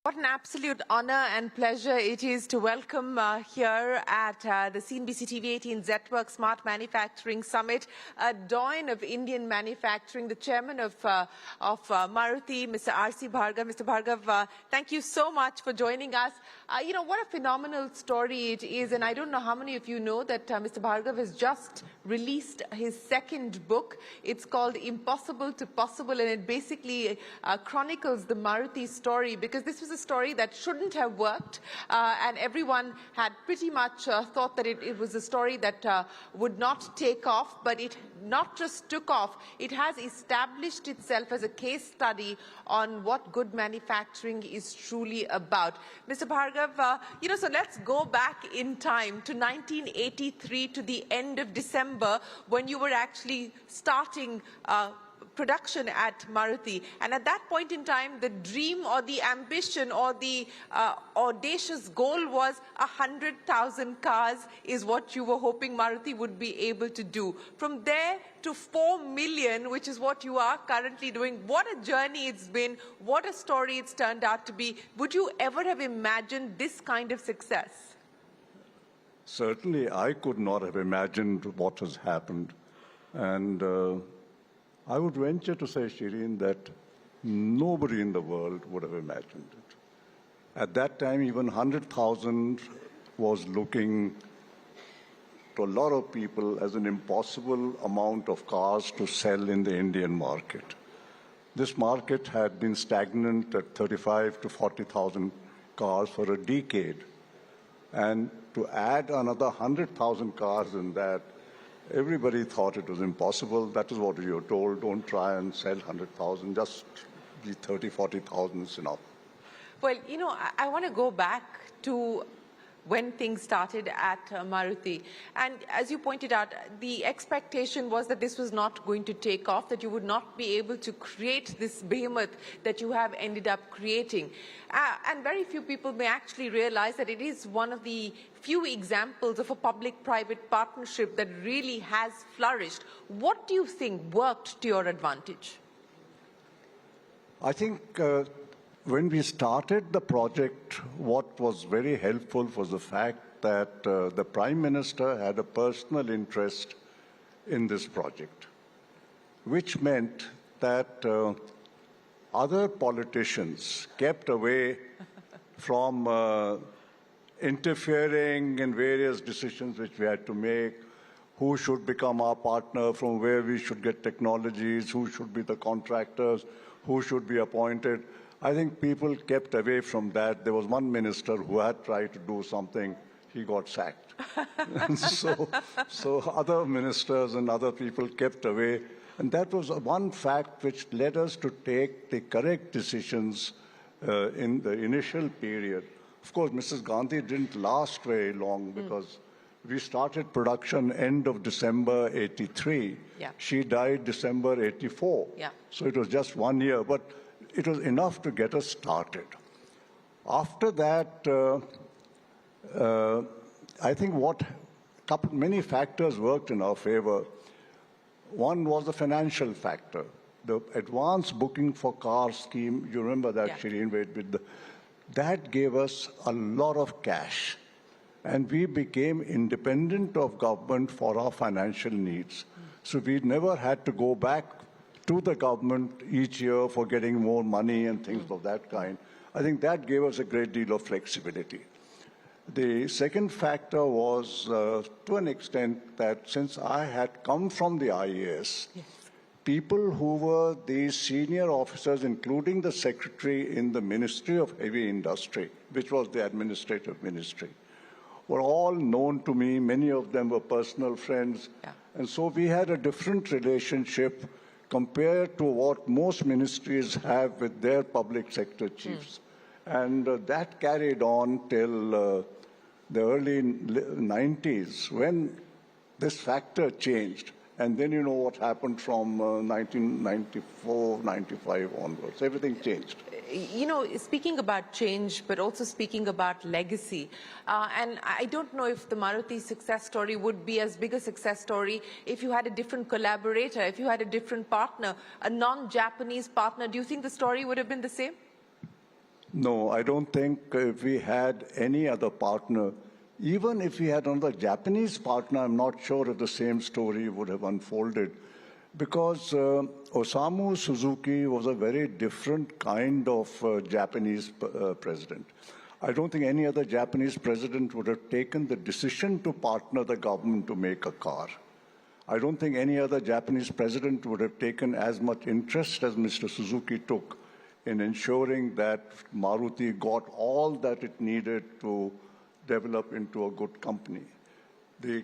What an absolute honor and pleasure it is to welcome here at the CNBC-TV18 Zetwerk Smart Manufacturing Summit, a doyen of Indian manufacturing, the chairman of Maruti, Mr. R.C. Bhargava. Mr. Bhargava, thank you so much for joining us. What a phenomenal story it is, and I don't know how many of you know that Mr. Bhargava has just released his second book. It's called Impossible to Possible, and it basically chronicles the Maruti story, because this was a story that shouldn't have worked, and everyone had pretty much thought that it was a story that would not take off, but it not just took off, it has established itself as a case study on what good manufacturing is truly about. Mr. Bhargava, so let's go back in time to 1983, to the end of December, when you were actually starting production at Maruti. And at that point in time, the dream or the ambition or the audacious goal was 100,000 cars is what you were hoping Maruti would be able to do. From there to 4 million, which is what you are currently doing. What a journey it's been. What a story it's turned out to be. Would you ever have imagined this kind of success? Certainly, I could not have imagined what has happened. And I would venture to say, Shereen, that nobody in the world would have imagined it. At that time, even 100,000 was looking to a lot of people as an impossible amount of cars to sell in the Indian market. This market had been stagnant at 35 to 40,000 cars for a decade. And to add another 100,000 cars in that, everybody thought it was impossible. That is what we were told. Don't try and sell 100,000. Just the 30, 40,000 is enough. Well, I want to go back to when things started at Maruti. And as you pointed out, the expectation was that this was not going to take off, that you would not be able to create this behemoth that you have ended up creating. And very few people may actually realize that it is one of the few examples of a public-private partnership that really has flourished. What do you think worked to your advantage? I think when we started the project, what was very helpful was the fact that the Prime Minister had a personal interest in this project, which meant that other politicians kept away from interfering in various decisions which we had to make, who should become our partner, from where we should get technologies, who should be the contractors, who should be appointed. I think people kept away from that. There was one minister who had tried to do something, he got sacked. And so other ministers and other people kept away. And that was one fact which led us to take the correct decisions in the initial period. Of course, Mrs. Gandhi didn't last very long because we started production end of December 83. Yeah. She died December 84. Yeah. So it was just 1 year. But it was enough to get us started. After that, I think many factors worked in our favor. One was the financial factor. The advance booking for car scheme, you remember that, yeah. Shereen, that gave us a lot of cash. And we became independent of government for our financial needs. So we never had to go back to the government each year for getting more money and things of that kind. I think that gave us a great deal of flexibility. The second factor was, to an extent, that since I had come from the IAS, yes, people who were the senior officers, including the secretary in the Ministry of Heavy Industry, which was the administrative ministry, were all known to me. Many of them were personal friends. Yeah. And so we had a different relationship compared to what most ministries have with their public sector chiefs. And that carried on till the early 90s, when this factor changed. And then you know what happened from 1994, 95 onwards. Everything changed. Speaking about change, but also speaking about legacy, and I don't know if the Maruti success story would be as big a success story if you had a different collaborator, if you had a different partner, a non-Japanese partner. Do you think the story would have been the same? No, I don't think if we had any other partner, even if we had another Japanese partner, I'm not sure if the same story would have unfolded. Because Osamu Suzuki was a very different kind of Japanese president. I don't think any other Japanese president would have taken the decision to partner the government to make a car. I don't think any other Japanese president would have taken as much interest as Mr. Suzuki took in ensuring that Maruti got all that it needed to develop into a good company. The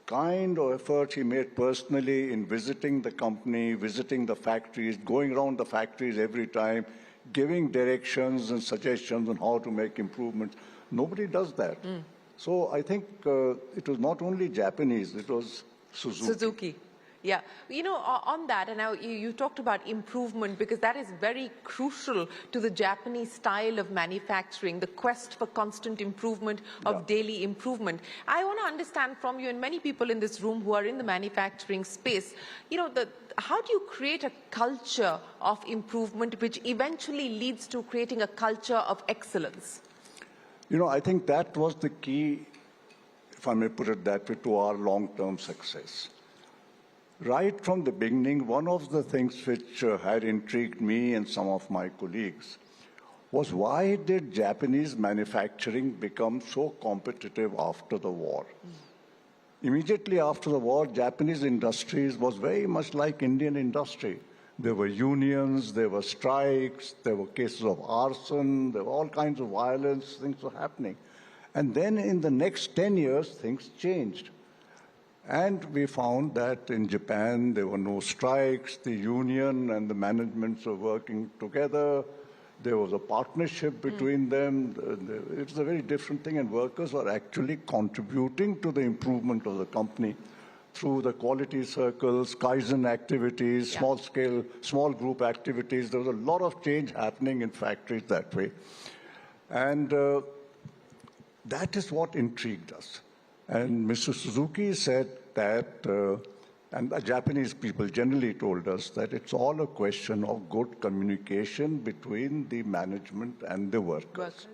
kind of effort he made personally in visiting the company, visiting the factories, going around the factories every time, giving directions and suggestions on how to make improvements. Nobody does that. So I think it was not only Japanese, it was Suzuki. Yeah, you know, on that, and now you talked about improvement, because that is very crucial to the Japanese style of manufacturing, the quest for constant improvement, of daily improvement. I want to understand from you, and many people in this room who are in the manufacturing space, you know, how do you create a culture of improvement which eventually leads to creating a culture of excellence? You know, I think that was the key, if I may put it that way, to our long-term success. Right from the beginning, one of the things which had intrigued me and some of my colleagues was, why did Japanese manufacturing become so competitive after the war? Immediately after the war, Japanese industries was very much like Indian industry. There were unions, there were strikes, there were cases of arson, there were all kinds of violence, things were happening. And then in the next 10 years, things changed. And we found that in Japan, there were no strikes. The union and the managements were working together. There was a partnership between them. It's a very different thing, and workers are actually contributing to the improvement of the company through the quality circles, Kaizen activities, small-scale, small group activities. There was a lot of change happening in factories that way. And that is what intrigued us. And Mr. Suzuki said that, and the Japanese people generally told us that it's all a question of good communication between the management and the workers.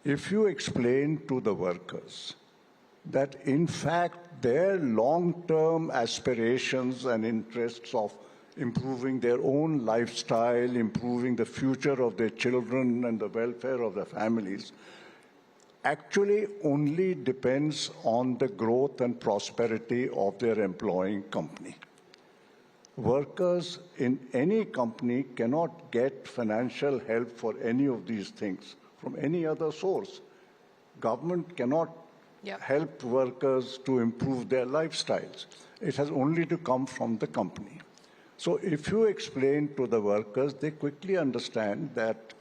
If you explain to the workers that, in fact, their long-term aspirations and interests of improving their own lifestyle, improving the future of their children and the welfare of their families, actually only depends on the growth and prosperity of their employing company. Workers in any company cannot get financial help for any of these things from any other source. Government cannot help workers to improve their lifestyles. It has only to come from the company. So if you explain to the workers, they quickly understand that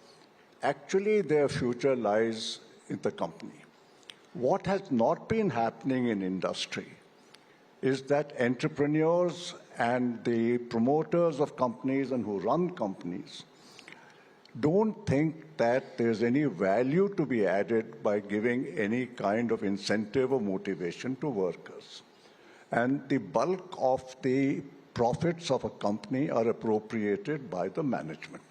actually their future lies in the company. What has not been happening in industry is that entrepreneurs and the promoters of companies and who run companies don't think that there's any value to be added by giving any kind of incentive or motivation to workers. And the bulk of the profits of a company are appropriated by the management.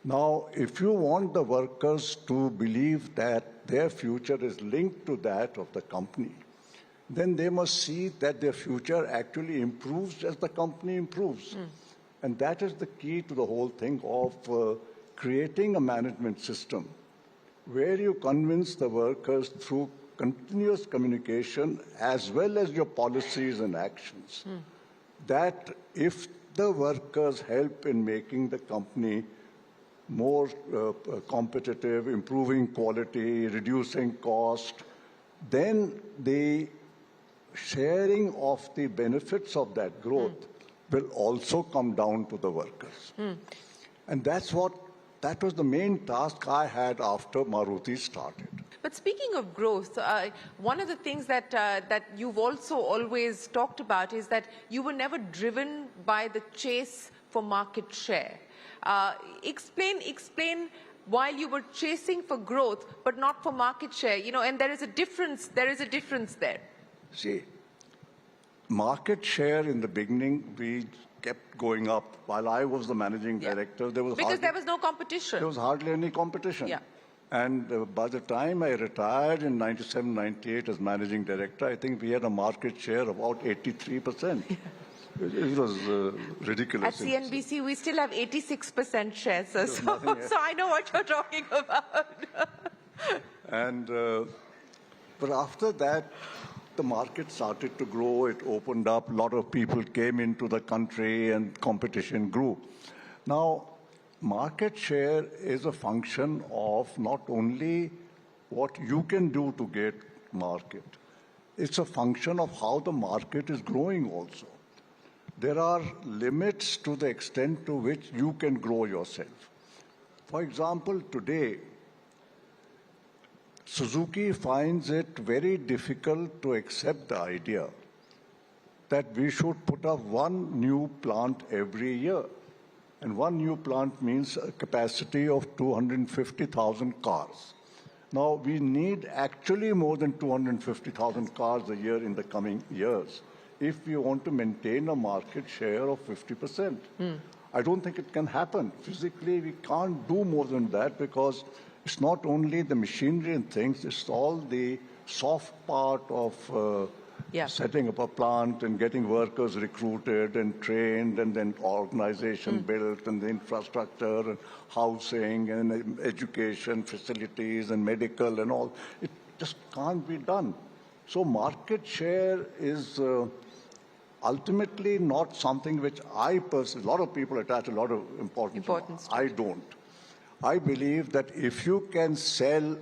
Now, if you want the workers to believe that their future is linked to that of the company, then they must see that their future actually improves as the company improves. And that is the key to the whole thing of creating a management system where you convince the workers through continuous communication as well as your policies and actions that if the workers help in making the company more competitive, improving quality, reducing cost, then the sharing of the benefits of that growth will also come down to the workers. And that was the main task I had after Maruti started. But speaking of growth, one of the things that you've also always talked about is that you were never driven by the chase for market share. Explain while you were chasing for growth, but not for market share, you know, and there is a difference there. See, market share in the beginning, we kept going up. While I was the managing director, there was because there was no competition. There was hardly any competition. Yeah. And by the time I retired in 97, 98 as managing director, I think we had a market share of about 83%. It was ridiculous. At CNBC, we still have 86% shares, sir. So I know what you're talking about. And but after that, the market started to grow. It opened up. A lot of people came into the country, and competition grew. Now, market share is a function of not only what you can do to get market. It's a function of how the market is growing also. There are limits to the extent to which you can grow yourself. For example, today, Suzuki finds it very difficult to accept the idea that we should put up one new plant every year. And one new plant means a capacity of 250,000 cars. Now, we need actually more than 250,000 cars a year in the coming years if we want to maintain a market share of 50%. I don't think it can happen. Physically, we can't do more than that because it's not only the machinery and things, it's all the soft part of setting up a plant and getting workers recruited and trained and then organization built and the infrastructure and housing and education facilities and medical and all. It just can't be done. So market share is ultimately not something which I personally, a lot of people attach a lot of importance to. I don't. I believe that if you can sell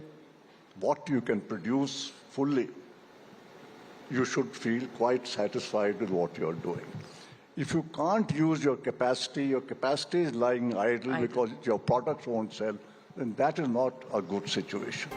what you can produce fully, you should feel quite satisfied with what you're doing. If you can't use your capacity is lying idle because your products won't sell, then that is not a good situation.